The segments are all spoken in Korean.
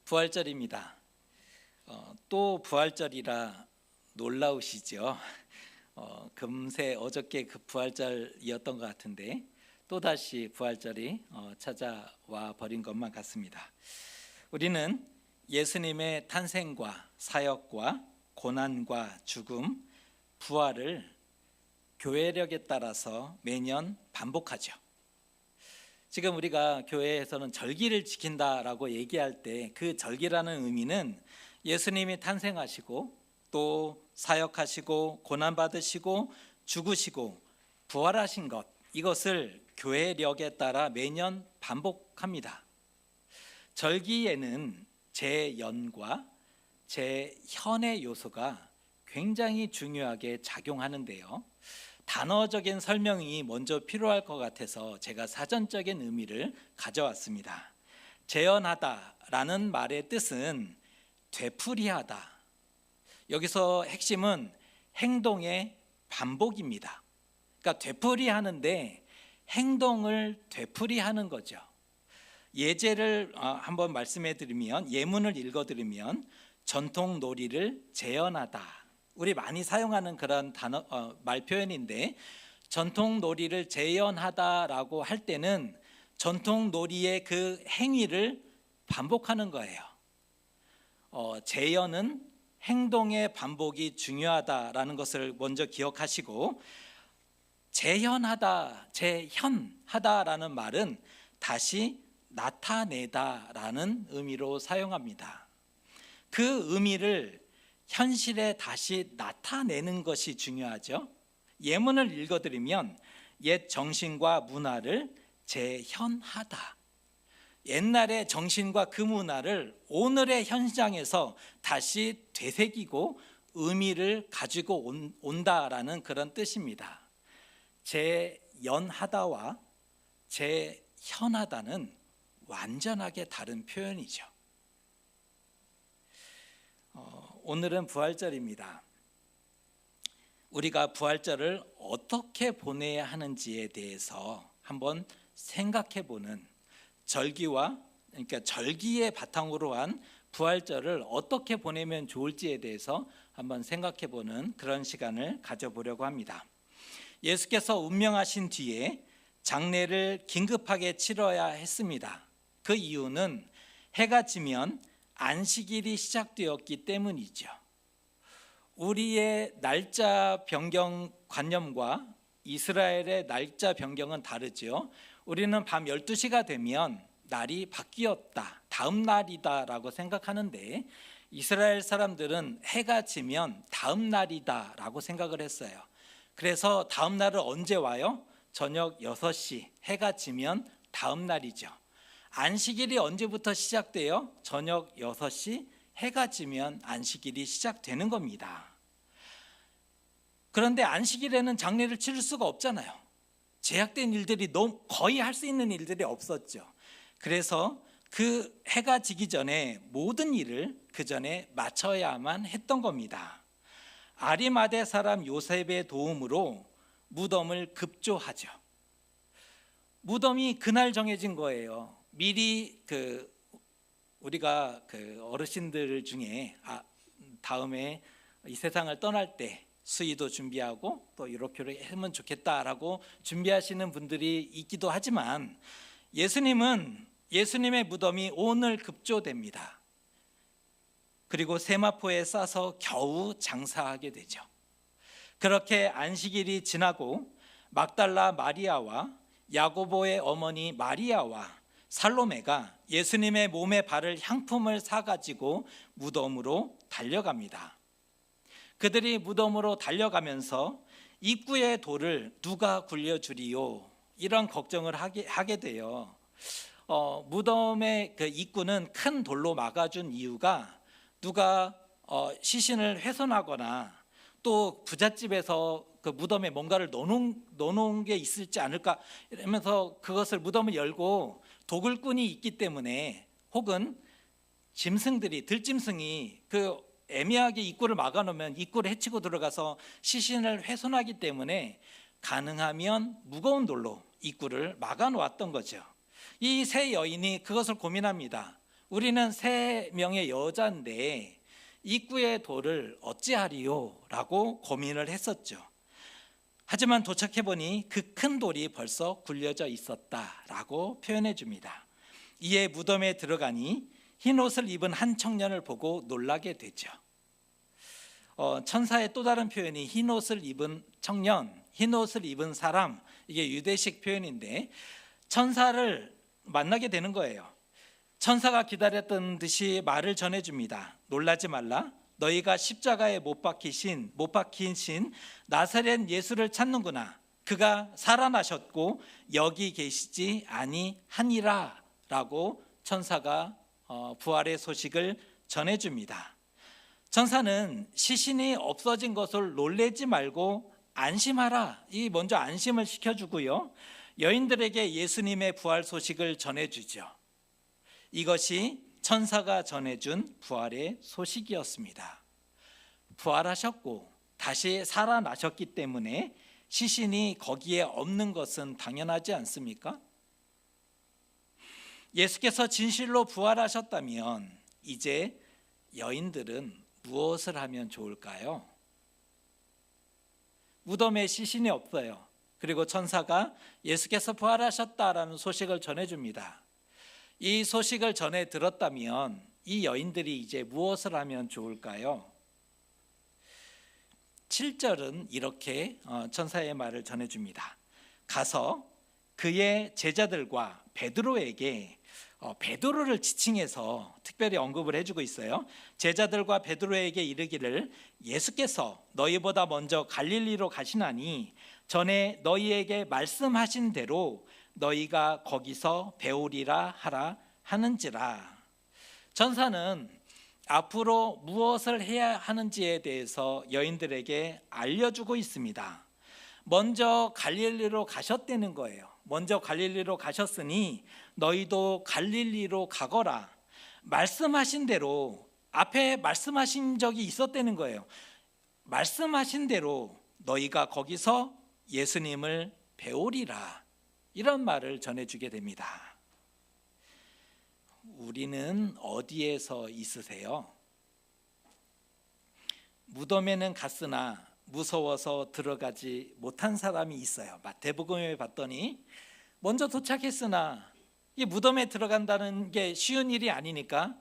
부활절입니다. 또 부활절이라 놀라우시죠? 금세 어저께 그 부활절이었던 것 같은데 또다시 부활절이 찾아와 버린 것만 같습니다. 우리는 예수님의 탄생과 사역과 고난과 죽음, 부활을 교회력에 따라서 매년 반복하죠. 지금 우리가 교회에서는 절기를 지킨다라고 얘기할 때 그 절기라는 의미는 예수님이 탄생하시고 또 사역하시고 고난받으시고 죽으시고 부활하신 것, 이것을 교회력에 따라 매년 반복합니다. 절기에는 제연과 제현의 요소가 굉장히 중요하게 작용하는데요, 단어적인 설명이 먼저 필요할 것 같아서 제가 사전적인 의미를 가져왔습니다. 재현하다라는 말의 뜻은 되풀이하다. 여기서 핵심은 행동의 반복입니다. 그러니까 되풀이하는데 행동을 되풀이하는 거죠. 예제를 한번 말씀해 드리면, 예문을 읽어 드리면 전통 놀이를 재현하다. 우리 많이 사용하는 그런 단어, 말 표현인데, 전통 놀이를 재현하다라고 할 때는 전통 놀이의 그 행위를 반복하는 거예요. 재현은 행동의 반복이 중요하다라는 것을 먼저 기억하시고, 재현하다, 재현하다라는 말은 다시 나타내다라는 의미로 사용합니다. 그 의미를 현실에 다시 나타내는 것이 중요하죠. 예문을 읽어드리면 옛 정신과 문화를 재현하다. 옛날의 정신과 그 문화를 오늘의 현장에서 다시 되새기고 의미를 가지고 온다라는 그런 뜻입니다. 재연하다와 재현하다는 완전하게 다른 표현이죠. 오늘은 부활절입니다. 우리가 부활절을 어떻게 보내야 하는지에 대해서 한번 생각해 보는, 절기와, 그러니까 절기의 바탕으로 한 부활절을 어떻게 보내면 좋을지에 대해서 한번 생각해 보는 그런 시간을 가져보려고 합니다. 예수께서 운명하신 뒤에 장례를 긴급하게 치러야 했습니다. 그 이유는 해가 지면 안식일이 시작되었기 때문이죠. 우리의 날짜 변경 관념과 이스라엘의 날짜 변경은 다르죠. 우리는 밤 12시가 되면 날이 바뀌었다, 다음 날이다 라고 생각하는데, 이스라엘 사람들은 해가 지면 다음 날이다 라고 생각을 했어요. 그래서 다음 날은 언제 와요? 저녁 6시, 해가 지면 다음 날이죠. 안식일이 언제부터 시작돼요? 저녁 6시, 해가 지면 안식일이 시작되는 겁니다. 그런데 안식일에는 장례를 치를 수가 없잖아요. 제약된 일들이 거의 할 수 있는 일들이 없었죠. 그래서 그 해가 지기 전에 모든 일을 그 전에 마쳐야만 했던 겁니다. 아리마대 사람 요셉의 도움으로 무덤을 급조하죠. 무덤이 그날 정해진 거예요. 미리 우리가 어르신들 중에 다음에 이 세상을 떠날 때 수의도 준비하고 또 이렇게 하면 좋겠다라고 준비하시는 분들이 있기도 하지만, 예수님의 무덤이 오늘 급조됩니다. 그리고 세마포에 싸서 겨우 장사하게 되죠. 그렇게 안식일이 지나고 막달라 마리아와 야고보의 어머니 마리아와 살로메가 예수님의 몸에 바를 향품을 사가지고 무덤으로 달려갑니다. 그들이 무덤으로 달려가면서 입구의 돌을 누가 굴려주리요? 이런 걱정을 하게 돼요. 무덤의 그 입구는 큰 돌로 막아준 이유가 누가 시신을 훼손하거나 또 부잣집에서 그 무덤에 뭔가를 넣어놓은 게 있을지 않을까 이러면서 그것을 무덤을 열고 도굴꾼이 있기 때문에, 혹은 들짐승이 그 애매하게 입구를 막아놓으면 입구를 헤치고 들어가서 시신을 훼손하기 때문에 가능하면 무거운 돌로 입구를 막아놓았던 거죠. 이 세 여인이 그것을 고민합니다. 우리는 3명의 여자인데 입구의 돌을 어찌하리요? 라고 고민을 했었죠. 하지만 도착해 보니 그 큰 돌이 벌써 굴려져 있었다라고 표현해 줍니다. 이에 무덤에 들어가니 흰 옷을 입은 한 청년을 보고 놀라게 되죠. 천사의 또 다른 표현이 흰 옷을 입은 청년, 흰 옷을 입은 사람, 이게 유대식 표현인데 천사를 만나게 되는 거예요. 천사가 기다렸던 듯이 말을 전해줍니다. 놀라지 말라. 너희가 십자가에 못 박히신 나사렛 예수를 찾는구나. 그가 살아나셨고 여기 계시지 아니하니라 라고 천사가 부활의 소식을 전해줍니다. 천사는 시신이 없어진 것을 놀래지 말고 안심하라, 이 먼저 안심을 시켜주고요, 여인들에게 예수님의 부활 소식을 전해주죠. 이것이 천사가 전해준 부활의 소식이었습니다. 부활하셨고 다시 살아나셨기 때문에 시신이 거기에 없는 것은 당연하지 않습니까? 예수께서 진실로 부활하셨다면 이제 여인들은 무엇을 하면 좋을까요? 무덤에 시신이 없어요. 그리고 천사가 예수께서 부활하셨다라는 소식을 전해줍니다. 이 소식을 전해 들었다면 이 여인들이 이제 무엇을 하면 좋을까요? 7절은 이렇게 천사의 말을 전해줍니다. 가서 그의 제자들과 베드로에게, 베드로를 지칭해서 특별히 언급을 해주고 있어요. 제자들과 베드로에게 이르기를 예수께서 너희보다 먼저 갈릴리로 가시나니 전에 너희에게 말씀하신 대로 너희가 거기서 배우리라 하라 하는지라. 천사는 앞으로 무엇을 해야 하는지에 대해서 여인들에게 알려주고 있습니다. 먼저 갈릴리로 가셨다는 거예요. 먼저 갈릴리로 가셨으니 너희도 갈릴리로 가거라. 말씀하신 대로, 앞에 말씀하신 적이 있었다는 거예요. 말씀하신 대로 너희가 거기서 예수님을 배우리라, 이런 말을 전해주게 됩니다. 우리는 어디에서 있으세요? 무덤에는 갔으나 무서워서 들어가지 못한 사람이 있어요. 마태복음에 봤더니 먼저 도착했으나 이 무덤에 들어간다는 게 쉬운 일이 아니니까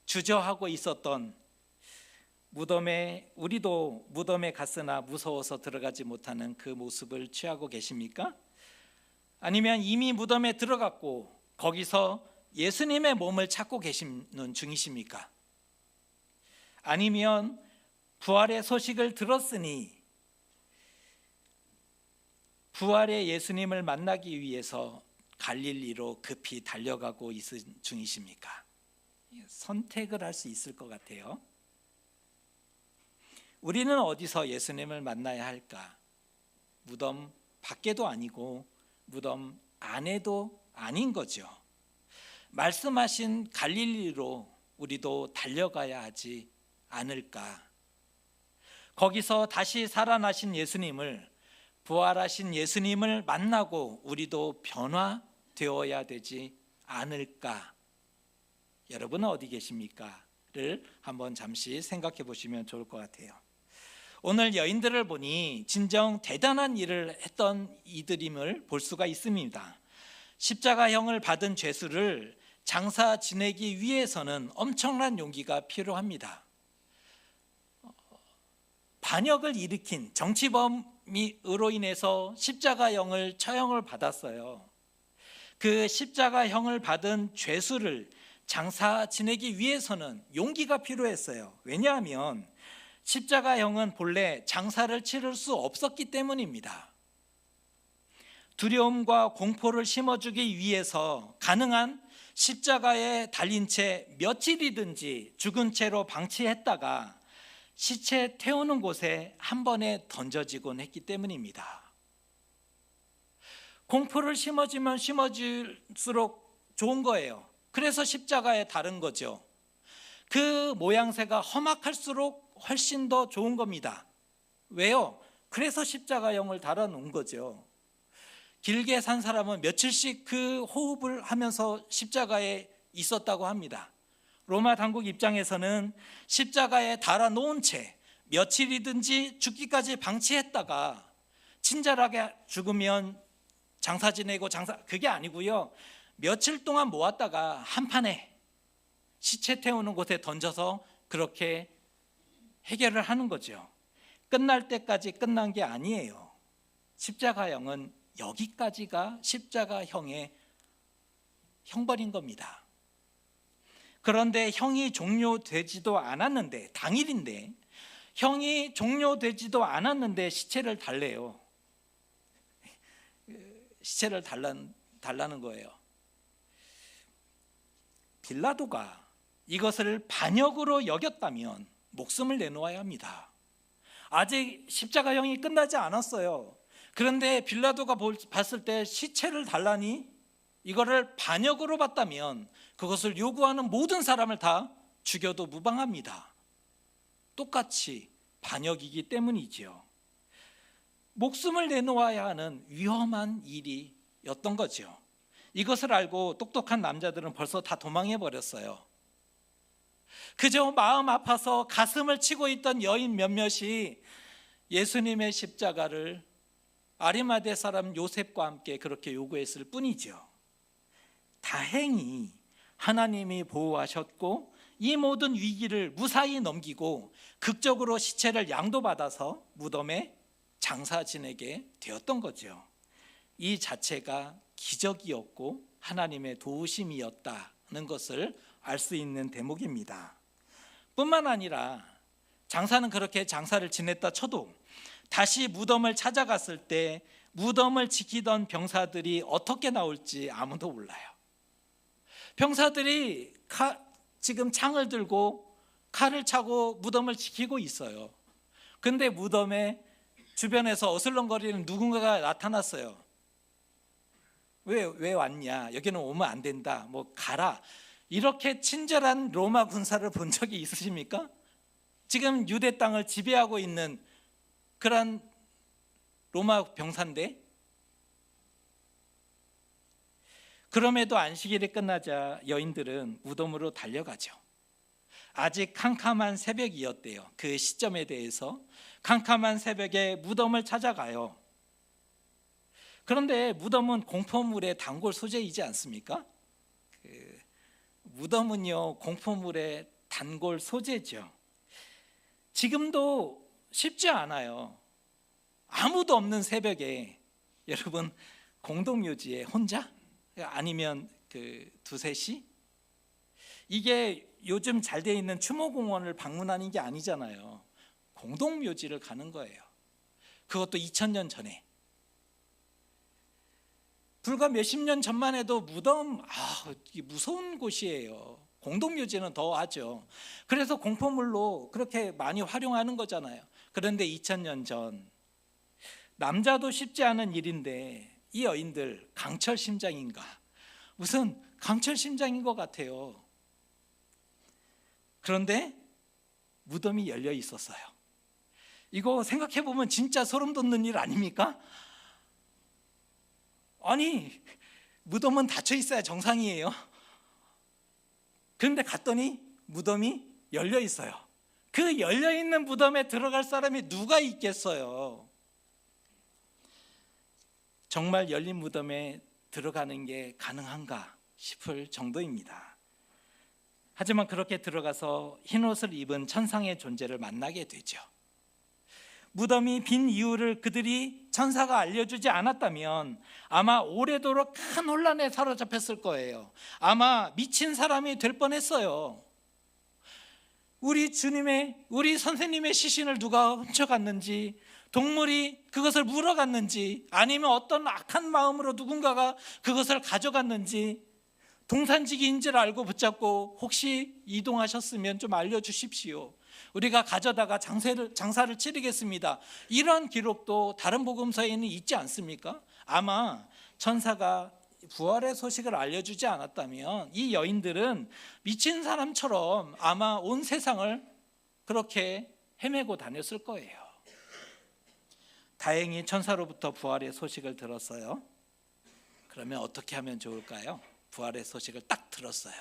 주저하고 있었던 우리도 무덤에 갔으나 무서워서 들어가지 못하는 그 모습을 취하고 계십니까? 아니면 이미 무덤에 들어갔고 거기서 예수님의 몸을 찾고 계시는 중이십니까? 아니면 부활의 소식을 들었으니 부활의 예수님을 만나기 위해서 갈릴리로 급히 달려가고 있는 중이십니까? 선택을 할 수 있을 것 같아요. 우리는 어디서 예수님을 만나야 할까? 무덤 밖에도 아니고 무덤 안에도 아닌 거죠. 말씀하신 갈릴리로 우리도 달려가야 하지 않을까? 거기서 다시 살아나신 예수님을, 부활하신 예수님을 만나고 우리도 변화되어야 되지 않을까? 여러분은 어디 계십니까? 를 한번 잠시 생각해 보시면 좋을 것 같아요. 오늘 여인들을 보니 진정 대단한 일을 했던 이들임을 볼 수가 있습니다. 십자가형을 받은 죄수를 장사 지내기 위해서는 엄청난 용기가 필요합니다. 반역을 일으킨 정치범으로 인해서 십자가형을 처형을 받았어요. 그 십자가형을 받은 죄수를 장사 지내기 위해서는 용기가 필요했어요. 왜냐하면 십자가형은 본래 장사를 치를 수 없었기 때문입니다. 두려움과 공포를 심어주기 위해서 가능한 십자가에 달린 채 며칠이든지 죽은 채로 방치했다가 시체 태우는 곳에 한 번에 던져지곤 했기 때문입니다. 공포를 심어주면 심어질수록 좋은 거예요. 그래서 십자가에 달은 거죠. 그 모양새가 험악할수록 훨씬 더 좋은 겁니다. 왜요? 그래서 십자가형을 달아놓은 거죠. 길게 산 사람은 며칠씩 그 호흡을 하면서 십자가에 있었다고 합니다. 로마 당국 입장에서는 십자가에 달아놓은 채 며칠이든지 죽기까지 방치했다가 친절하게 죽으면 장사 지내고 그게 아니고요. 며칠 동안 모았다가 한판에 시체 태우는 곳에 던져서 그렇게 해결을 하는 거죠. 끝날 때까지 끝난 게 아니에요. 십자가형은 여기까지가 십자가형의 형벌인 겁니다. 그런데 형이 종료되지도 않았는데, 당일인데 형이 종료되지도 않았는데 시체를 달래요. 시체를 달라는 거예요. 빌라도가 이것을 반역으로 여겼다면 목숨을 내놓아야 합니다. 아직 십자가형이 끝나지 않았어요. 그런데 빌라도가 봤을 때 시체를 달라니 이거를 반역으로 봤다면 그것을 요구하는 모든 사람을 다 죽여도 무방합니다. 똑같이 반역이기 때문이지요. 목숨을 내놓아야 하는 위험한 일이었던 거죠. 이것을 알고 똑똑한 남자들은 벌써 다 도망해 버렸어요. 그저 마음 아파서 가슴을 치고 있던 여인 몇몇이 예수님의 십자가를 아리마대 사람 요셉과 함께 그렇게 요구했을 뿐이죠. 다행히 하나님이 보호하셨고 이 모든 위기를 무사히 넘기고 극적으로 시체를 양도받아서 무덤에 장사 지내게 되었던 거죠. 이 자체가 기적이었고 하나님의 도우심이었다는 것을 알 수 있는 대목입니다. 뿐만 아니라 장사는 그렇게 장사를 지냈다 쳐도 다시 무덤을 찾아갔을 때 무덤을 지키던 병사들이 어떻게 나올지 아무도 몰라요. 병사들이 지금 창을 들고 칼을 차고 무덤을 지키고 있어요. 근데 무덤에 주변에서 어슬렁거리는 누군가가 나타났어요. 왜 왔냐? 여기는 오면 안 된다. 뭐 가라. 이렇게 친절한 로마 군사를 본 적이 있으십니까? 지금 유대 땅을 지배하고 있는 그런 로마 병사인데, 그럼에도 안식일이 끝나자 여인들은 무덤으로 달려가죠. 아직 캄캄한 새벽이었대요. 그 시점에 대해서 캄캄한 새벽에 무덤을 찾아가요. 그런데 무덤은 공포물의 단골 소재이지 않습니까? 무덤은요, 공포물의 단골 소재죠. 지금도 쉽지 않아요. 아무도 없는 새벽에 여러분 공동묘지에 혼자? 아니면 두세 시? 이게 요즘 잘 돼 있는 추모공원을 방문하는 게 아니잖아요. 공동묘지를 가는 거예요. 그것도 2000년 전에. 불과 몇십 년 전만 해도 무덤, 이게 무서운 곳이에요. 공동묘지는 더 하죠. 그래서 공포물로 그렇게 많이 활용하는 거잖아요. 그런데 2000년 전, 남자도 쉽지 않은 일인데 이 여인들 강철심장인가? 무슨 강철심장인 것 같아요. 그런데 무덤이 열려 있었어요. 이거 생각해 보면 진짜 소름 돋는 일 아닙니까? 아니, 무덤은 닫혀 있어야 정상이에요. 그런데 갔더니 무덤이 열려 있어요. 그 열려 있는 무덤에 들어갈 사람이 누가 있겠어요? 정말 열린 무덤에 들어가는 게 가능한가 싶을 정도입니다. 하지만 그렇게 들어가서 흰옷을 입은 천상의 존재를 만나게 되죠. 무덤이 빈 이유를 그들이 천사가 알려주지 않았다면 아마 오래도록 큰 혼란에 사로잡혔을 거예요. 아마 미친 사람이 될 뻔했어요. 우리 선생님의 시신을 누가 훔쳐갔는지, 동물이 그것을 물어갔는지, 아니면 어떤 악한 마음으로 누군가가 그것을 가져갔는지, 동산지기인 줄 알고 붙잡고 혹시 이동하셨으면 좀 알려주십시오. 우리가 가져다가 장사를 치르겠습니다. 이런 기록도 다른 복음서에는 있지 않습니까? 아마 천사가 부활의 소식을 알려주지 않았다면 이 여인들은 미친 사람처럼 아마 온 세상을 그렇게 헤매고 다녔을 거예요. 다행히 천사로부터 부활의 소식을 들었어요. 그러면 어떻게 하면 좋을까요? 부활의 소식을 딱 들었어요.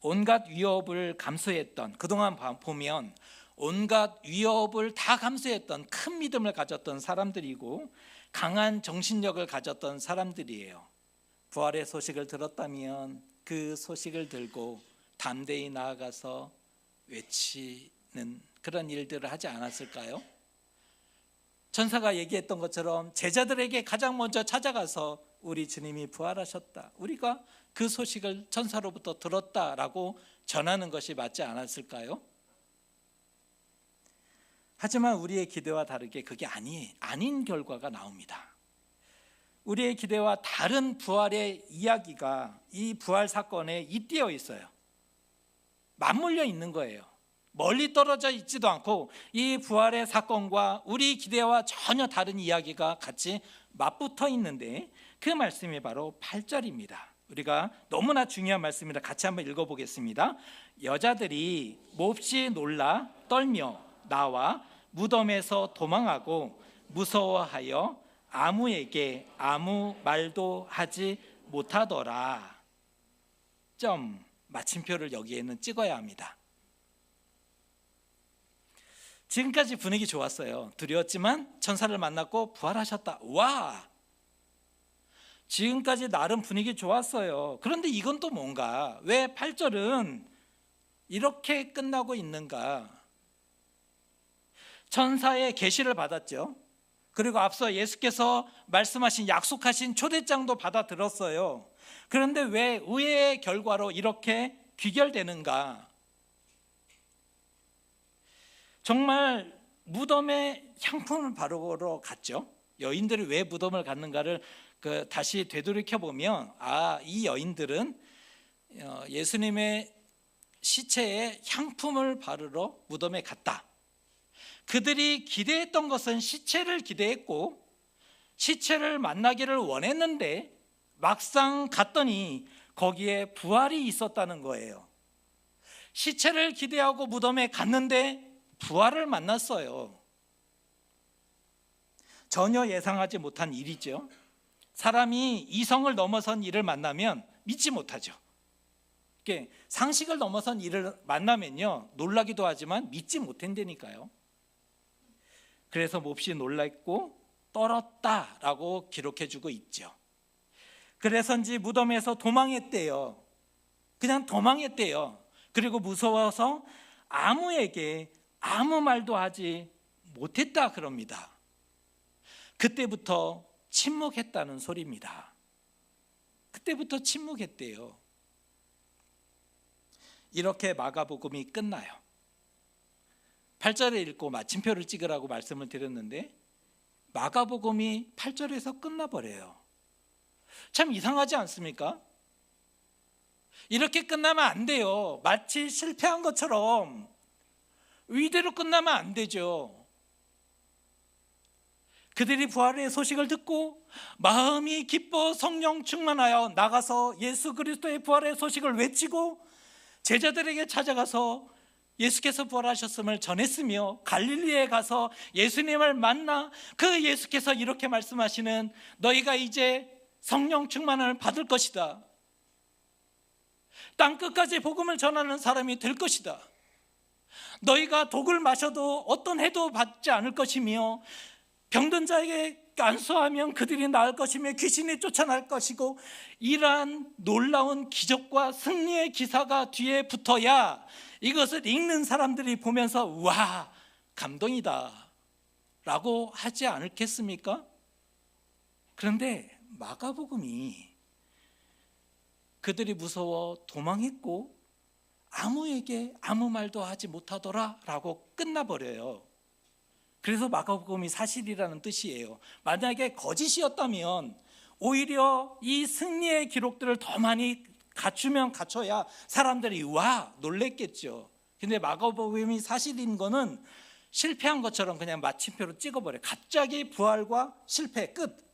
온갖 위협을 감수했던, 그동안 보면 온갖 위협을 다 감수했던 큰 믿음을 가졌던 사람들이고 강한 정신력을 가졌던 사람들이에요. 부활의 소식을 들었다면 그 소식을 들고 담대히 나아가서 외치는 그런 일들을 하지 않았을까요? 천사가 얘기했던 것처럼 제자들에게 가장 먼저 찾아가서 우리 주님이 부활하셨다, 우리가 그 소식을 천사로부터 들었다라고 전하는 것이 맞지 않았을까요? 하지만 우리의 기대와 다르게 그게 아닌 결과가 나옵니다. 우리의 기대와 다른 부활의 이야기가 이 부활 사건에 잇대어 있어요. 맞물려 있는 거예요. 멀리 떨어져 있지도 않고 이 부활의 사건과 우리 기대와 전혀 다른 이야기가 같이 맞붙어 있는데 그 말씀이 바로 8절입니다. 우리가 너무나 중요한 말씀이라 같이 한번 읽어보겠습니다. 여자들이 몹시 놀라 떨며 나와 무덤에서 도망하고 무서워하여 아무에게 아무 말도 하지 못하더라. 마침표를 여기에는 찍어야 합니다. 지금까지 분위기 좋았어요. 두려웠지만 천사를 만났고 부활하셨다. 와! 지금까지 나름 분위기 좋았어요. 그런데 이건 또 뭔가? 왜 8절은 이렇게 끝나고 있는가? 천사의 계시를 받았죠. 그리고 앞서 예수께서 말씀하신 약속하신 초대장도 받아 들었어요. 그런데 왜 의외의 결과로 이렇게 귀결되는가? 정말 무덤에 향품을 바르러 갔죠. 여인들이 왜 무덤을 갔는가를 다시 되돌이켜보면 이 여인들은 예수님의 시체에 향품을 바르러 무덤에 갔다. 그들이 기대했던 것은 시체를 기대했고 시체를 만나기를 원했는데 막상 갔더니 거기에 부활이 있었다는 거예요. 시체를 기대하고 무덤에 갔는데 부활을 만났어요. 전혀 예상하지 못한 일이죠. 사람이 이성을 넘어선 일을 만나면 믿지 못하죠. 상식을 넘어선 일을 만나면요, 놀라기도 하지만 믿지 못한다니까요. 그래서 몹시 놀랐고 떨었다라고 기록해주고 있죠. 그래서인지 무덤에서 도망했대요. 그냥 도망했대요. 그리고 무서워서 아무에게 아무 말도 하지 못했다 그럽니다. 그때부터 침묵했다는 소리입니다. 그때부터 침묵했대요. 이렇게 마가복음이 끝나요. 8절에 읽고 마침표를 찍으라고 말씀을 드렸는데 마가복음이 8절에서 끝나버려요. 참 이상하지 않습니까? 이렇게 끝나면 안 돼요. 마치 실패한 것처럼 이대로 끝나면 안 되죠. 그들이 부활의 소식을 듣고 마음이 기뻐 성령 충만하여 나가서 예수 그리스도의 부활의 소식을 외치고 제자들에게 찾아가서 예수께서 부활하셨음을 전했으며 갈릴리에 가서 예수님을 만나 그 예수께서 이렇게 말씀하시는 너희가 이제 성령 충만을 받을 것이다. 땅끝까지 복음을 전하는 사람이 될 것이다. 너희가 독을 마셔도 어떤 해도 받지 않을 것이며 병든 자에게 안수하면 그들이 나을 것이며 귀신이 쫓아날 것이고 이러한 놀라운 기적과 승리의 기사가 뒤에 붙어야 이것을 읽는 사람들이 보면서 와 감동이다 라고 하지 않겠습니까? 그런데 마가복음이 그들이 무서워 도망했고 아무에게 아무 말도 하지 못하더라 라고 끝나버려요. 그래서 마가복음이 사실이라는 뜻이에요. 만약에 거짓이었다면 오히려 이 승리의 기록들을 더 많이 갖추면 갖춰야 사람들이 와 놀랬겠죠. 근데 마가복음이 사실인 거는 실패한 것처럼 그냥 마침표로 찍어버려요. 갑자기 부활과 실패 끝.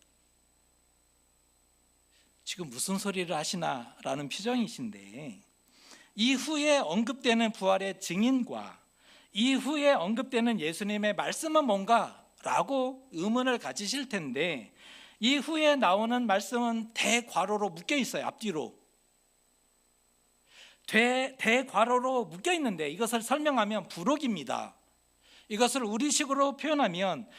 지금 무슨 소리를 하시나 라는 표정이신데 이후에 언급되는 부활의 증인과 이후에 언급되는 예수님의 말씀은 뭔가? 라고 의문을 가지실 텐데 이후에 나오는 말씀은 대괄호로 묶여 있어요. 앞뒤로. 대괄호로 묶여 있는데 이것을 설명하면 부록입니다. 이것을 우리식으로 표현하면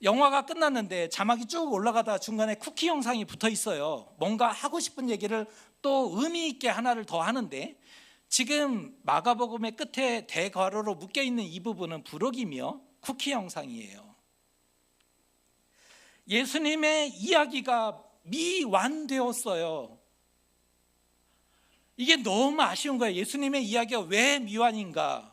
영화가 끝났는데 자막이 쭉 올라가다 중간에 쿠키 영상이 붙어 있어요. 뭔가 하고 싶은 얘기를 또 의미 있게 하나를 더 하는데, 지금 마가복음의 끝에 대괄호로 묶여 있는 이 부분은 부록이며 쿠키 영상이에요. 예수님의 이야기가 미완되었어요. 이게 너무 아쉬운 거예요. 예수님의 이야기가 왜 미완인가?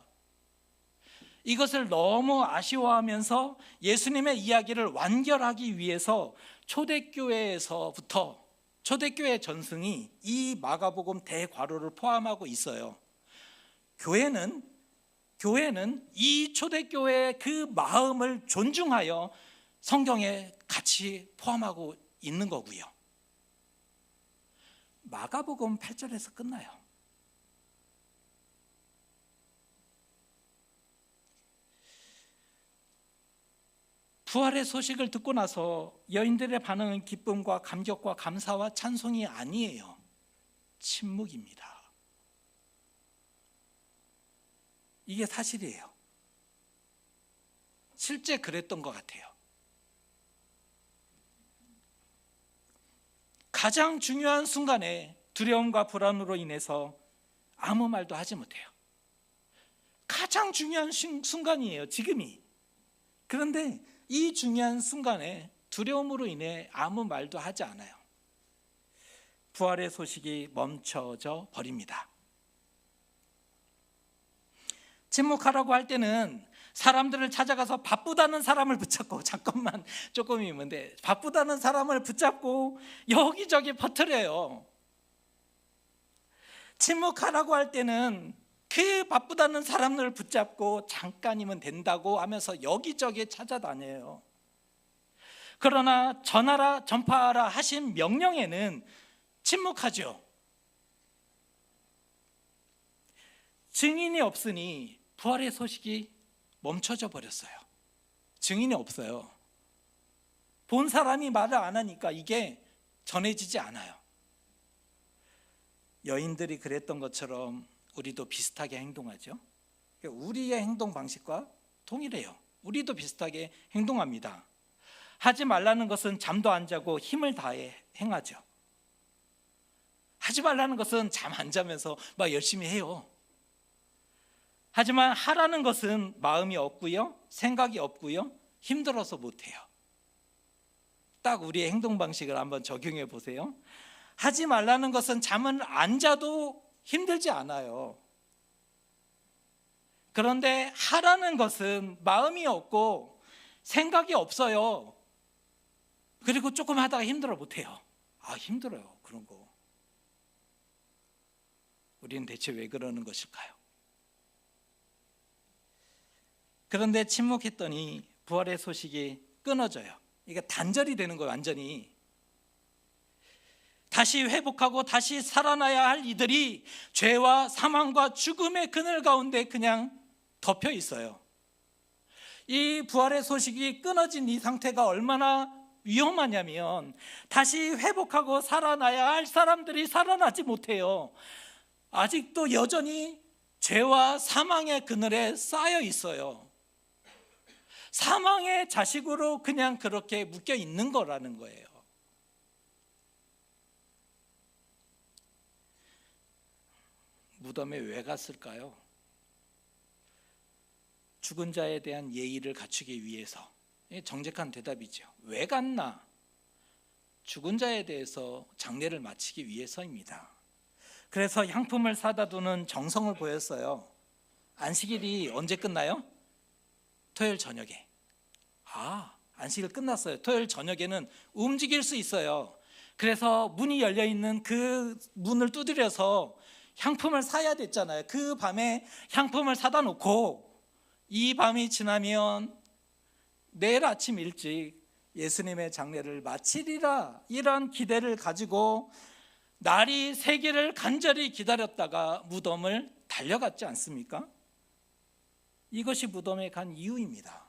이것을 너무 아쉬워하면서 예수님의 이야기를 완결하기 위해서 초대교회에서부터, 초대교회 전승이 이 마가복음 대괄호를 포함하고 있어요. 교회는 이 초대교회의 그 마음을 존중하여 성경에 같이 포함하고 있는 거고요. 마가복음 8절에서 끝나요. 부활의 소식을 듣고 나서 여인들의 반응은 기쁨과 감격과 감사와 찬송이 아니에요. 침묵입니다. 이게 사실이에요. 실제 그랬던 것 같아요. 가장 중요한 순간에 두려움과 불안으로 인해서 아무 말도 하지 못해요. 가장 중요한 순간이에요, 지금이. 그런데 이 중요한 순간에 두려움으로 인해 아무 말도 하지 않아요. 부활의 소식이 멈춰져 버립니다. 침묵하라고 할 때는 사람들을 찾아가서 바쁘다는 사람을 붙잡고, 잠깐만 조금이면 돼, 바쁘다는 사람을 붙잡고 여기저기 퍼뜨려요. 침묵하라고 할 때는 그 바쁘다는 사람을 붙잡고 잠깐이면 된다고 하면서 여기저기 찾아다녀요. 그러나 전하라 전파하라 하신 명령에는 침묵하죠. 증인이 없으니 부활의 소식이 멈춰져 버렸어요. 증인이 없어요. 본 사람이 말을 안 하니까 이게 전해지지 않아요. 여인들이 그랬던 것처럼 우리도 비슷하게 행동하죠. 우리의 행동 방식과 동일해요. 우리도 비슷하게 행동합니다. 하지 말라는 것은 잠도 안 자고 힘을 다해 행하죠. 하지 말라는 것은 잠 안 자면서 막 열심히 해요. 하지만 하라는 것은 마음이 없고요, 생각이 없고요, 힘들어서 못해요. 딱 우리의 행동 방식을 한번 적용해 보세요. 하지 말라는 것은 잠을 안 자도 힘들지 않아요. 그런데 하라는 것은 마음이 없고 생각이 없어요. 그리고 조금 하다가 힘들어 못해요. 힘들어요, 그런 거. 우리는 대체 왜 그러는 것일까요? 그런데 침묵했더니 부활의 소식이 끊어져요. 이게 단절이 되는 거예요, 완전히. 다시 회복하고 다시 살아나야 할 이들이 죄와 사망과 죽음의 그늘 가운데 그냥 덮여 있어요. 이 부활의 소식이 끊어진 이 상태가 얼마나 위험하냐면, 다시 회복하고 살아나야 할 사람들이 살아나지 못해요. 아직도 여전히 죄와 사망의 그늘에 쌓여 있어요. 사망의 자식으로 그냥 그렇게 묶여 있는 거라는 거예요. 무덤에 왜 갔을까요? 죽은 자에 대한 예의를 갖추기 위해서. 정직한 대답이죠. 왜 갔나? 죽은 자에 대해서 장례를 마치기 위해서입니다. 그래서 향품을 사다 두는 정성을 보였어요. 안식일이 언제 끝나요? 토요일 저녁에. 안식일 끝났어요. 토요일 저녁에는 움직일 수 있어요. 그래서 문이 열려 있는 그 문을 두드려서 향품을 사야 됐잖아요. 그 밤에 향품을 사다 놓고 이 밤이 지나면 내일 아침 일찍 예수님의 장례를 마치리라, 이런 기대를 가지고 날이 새기를 간절히 기다렸다가 무덤을 달려갔지 않습니까? 이것이 무덤에 간 이유입니다.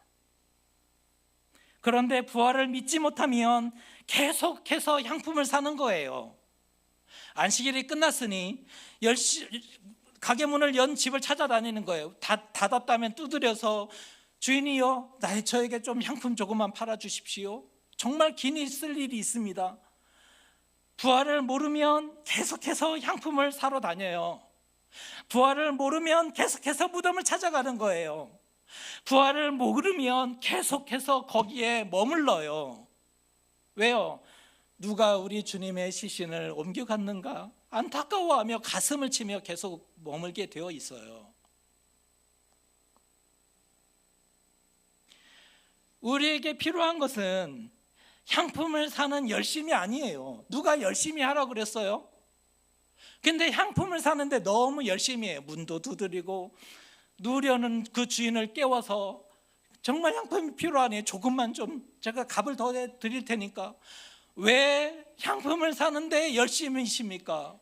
그런데 부활을 믿지 못하면 계속해서 향품을 사는 거예요. 안식일이 끝났으니 가게 문을 연 집을 찾아다니는 거예요. 닫았다면 두드려서 주인이요, 저에게 좀 향품 조금만 팔아주십시오. 정말 기니 쓸 일이 있습니다. 부활을 모르면 계속해서 향품을 사러 다녀요. 부활을 모르면 계속해서 무덤을 찾아가는 거예요. 부활을 모르면 계속해서 거기에 머물러요. 왜요? 누가 우리 주님의 시신을 옮겨갔는가? 안타까워하며 가슴을 치며 계속 머물게 되어 있어요. 우리에게 필요한 것은 향품을 사는 열심이 아니에요. 누가 열심히 하라고 그랬어요? 근데 향품을 사는데 너무 열심히 해요. 문도 두드리고 누려는 그 주인을 깨워서 정말 향품이 필요하네, 조금만 좀 제가 값을 더 드릴 테니까. 왜 향품을 사는데 열심히십니까?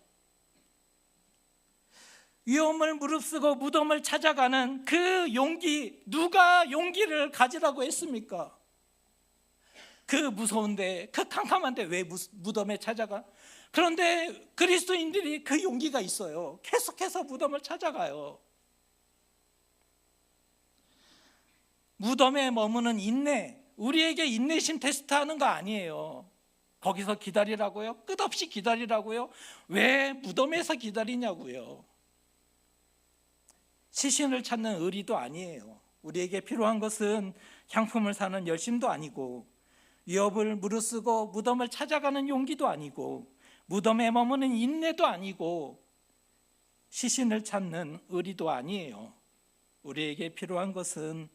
위험을 무릅쓰고 무덤을 찾아가는 그 용기, 누가 용기를 가지라고 했습니까? 그 무서운데, 그 캄캄한데 왜 무덤에 찾아가? 그런데 그리스도인들이 그 용기가 있어요. 계속해서 무덤을 찾아가요. 무덤에 머무는 인내, 우리에게 인내심 테스트하는 거 아니에요. 거기서 기다리라고요? 끝없이 기다리라고요? 왜 무덤에서 기다리냐고요? 시신을 찾는 의리도 아니에요. 우리에게 필요한 것은 향품을 사는 열심도 아니고, 위협을 무릅쓰고 무덤을 찾아가는 용기도 아니고, 무덤에 머무는 인내도 아니고, 시신을 찾는 의리도 아니에요. 우리에게 필요한 것은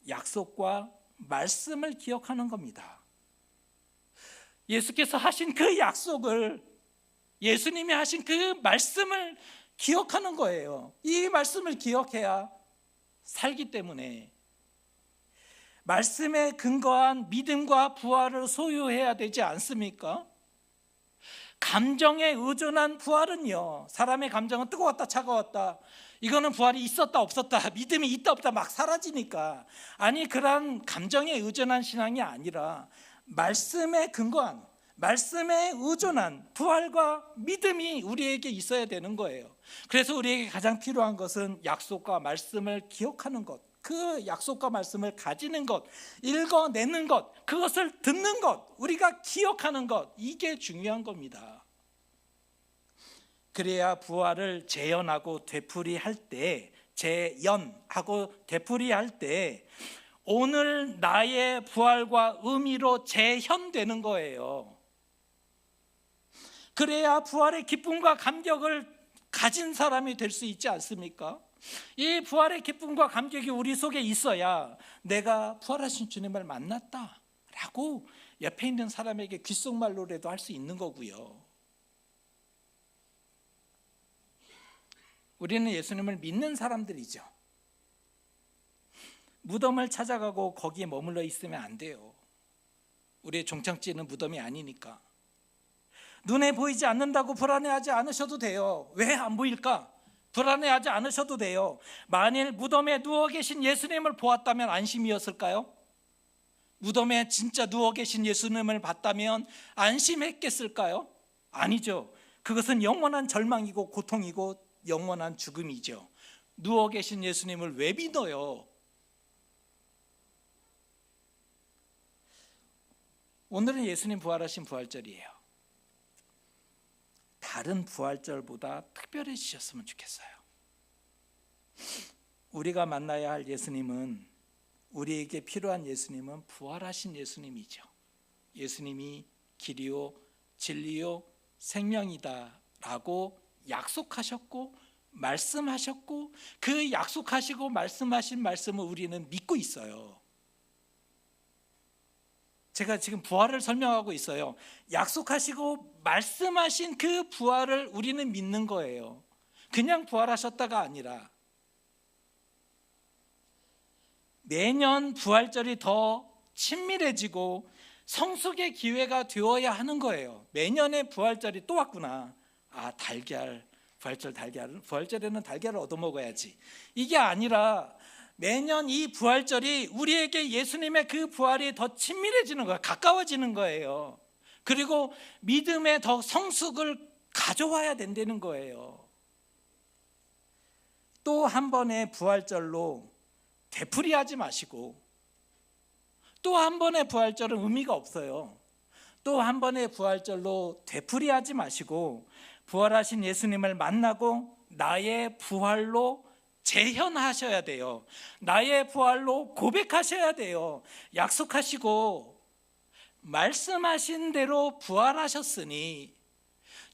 약속과 말씀을 기억하는 겁니다. 예수께서 하신 그 약속을, 예수님이 하신 그 말씀을 기억하는 거예요. 이 말씀을 기억해야 살기 때문에 말씀에 근거한 믿음과 부활을 소유해야 되지 않습니까? 감정에 의존한 부활은요, 사람의 감정은 뜨거웠다 차가웠다, 이거는 부활이 있었다 없었다, 믿음이 있다 없다 막 사라지니까. 아니, 그런 감정에 의존한 신앙이 아니라 말씀에 근거한, 말씀에 의존한 부활과 믿음이 우리에게 있어야 되는 거예요. 그래서 우리에게 가장 필요한 것은 약속과 말씀을 기억하는 것, 그 약속과 말씀을 가지는 것, 읽어내는 것, 그것을 듣는 것, 우리가 기억하는 것, 이게 중요한 겁니다. 그래야 부활을 재현하고 되풀이할 때, 재연하고 되풀이할 때 오늘 나의 부활과 의미로 재현되는 거예요. 그래야 부활의 기쁨과 감격을 가진 사람이 될 수 있지 않습니까? 이 부활의 기쁨과 감격이 우리 속에 있어야 내가 부활하신 주님을 만났다 라고 옆에 있는 사람에게 귓속말로라도 할 수 있는 거고요. 우리는 예수님을 믿는 사람들이죠. 무덤을 찾아가고 거기에 머물러 있으면 안 돼요. 우리의 종착지는 무덤이 아니니까. 눈에 보이지 않는다고 불안해하지 않으셔도 돼요. 왜 안 보일까? 불안해하지 않으셔도 돼요. 만일 무덤에 누워 계신 예수님을 보았다면 안심이었을까요? 무덤에 진짜 누워 계신 예수님을 봤다면 안심했겠을까요? 아니죠. 그것은 영원한 절망이고 고통이고 영원한 죽음이죠. 누워 계신 예수님을 왜 믿어요? 오늘은 예수님 부활하신 부활절이에요. 다른 부활절보다 특별해지셨으면 좋겠어요. 우리가 만나야 할 예수님은, 우리에게 필요한 예수님은 부활하신 예수님이죠. 예수님이 길이요 진리요 생명이다 라고 약속하셨고 말씀하셨고, 그 약속하시고 말씀하신 말씀을 우리는 믿고 있어요. 제가 지금 부활을 설명하고 있어요. 약속하시고 말씀하신 그 부활을 우리는 믿는 거예요. 그냥 부활하셨다가 아니라 매년 부활절이 더 친밀해지고 성숙의 기회가 되어야 하는 거예요. 매년의 부활절이 또 왔구나. 달걀, 부활절에는 달걀을 얻어먹어야지. 이게 아니라 매년 이 부활절이 우리에게 예수님의 그 부활이 더 친밀해지는 거예요. 가까워지는 거예요. 그리고 믿음의 더 성숙을 가져와야 된다는 거예요. 또 한 번의 부활절로 되풀이하지 마시고, 또 한 번의 부활절은 의미가 없어요. 또 한 번의 부활절로 되풀이하지 마시고 부활하신 예수님을 만나고 나의 부활로 재현하셔야 돼요. 나의 부활로 고백하셔야 돼요. 약속하시고 말씀하신 대로 부활하셨으니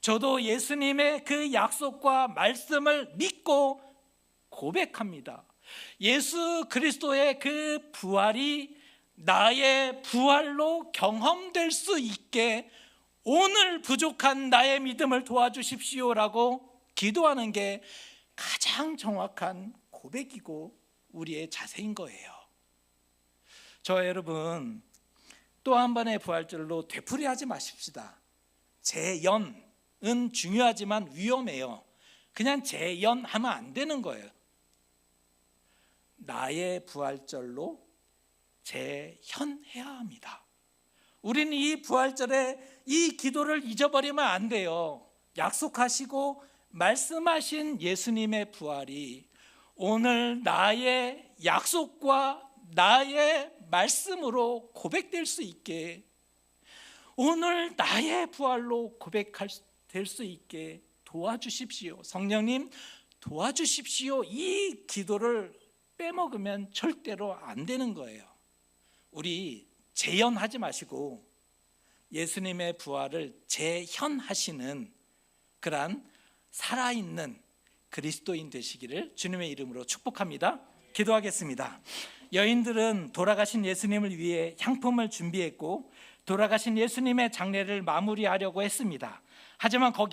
저도 예수님의 그 약속과 말씀을 믿고 고백합니다. 예수 그리스도의 그 부활이 나의 부활로 경험될 수 있게 오늘 부족한 나의 믿음을 도와주십시오라고 기도하는 게 가장 정확한 고백이고 우리의 자세인 거예요. 저 여러분, 또 한 번의 부활절로 되풀이하지 마십시다. 재연은 중요하지만 위험해요. 그냥 재연하면 안 되는 거예요. 나의 부활절로 재현해야 합니다. 우리는 이 부활절에 이 기도를 잊어버리면 안 돼요. 약속하시고 말씀하신 예수님의 부활이 오늘 나의 약속과 나의 말씀으로 고백될 수 있게, 오늘 나의 부활로 고백될 수 있게 도와주십시오. 성령님 도와주십시오. 이 기도를 빼먹으면 절대로 안 되는 거예요. 우리 재현하지 마시고 예수님의 부활을 재현하시는 그러한 살아있는 그리스도인 되시기를 주님의 이름으로 축복합니다. 기도하겠습니다. 여인들은 돌아가신 예수님을 위해 향품을 준비했고 돌아가신 예수님의 장례를 마무리하려고 했습니다. 하지만 거기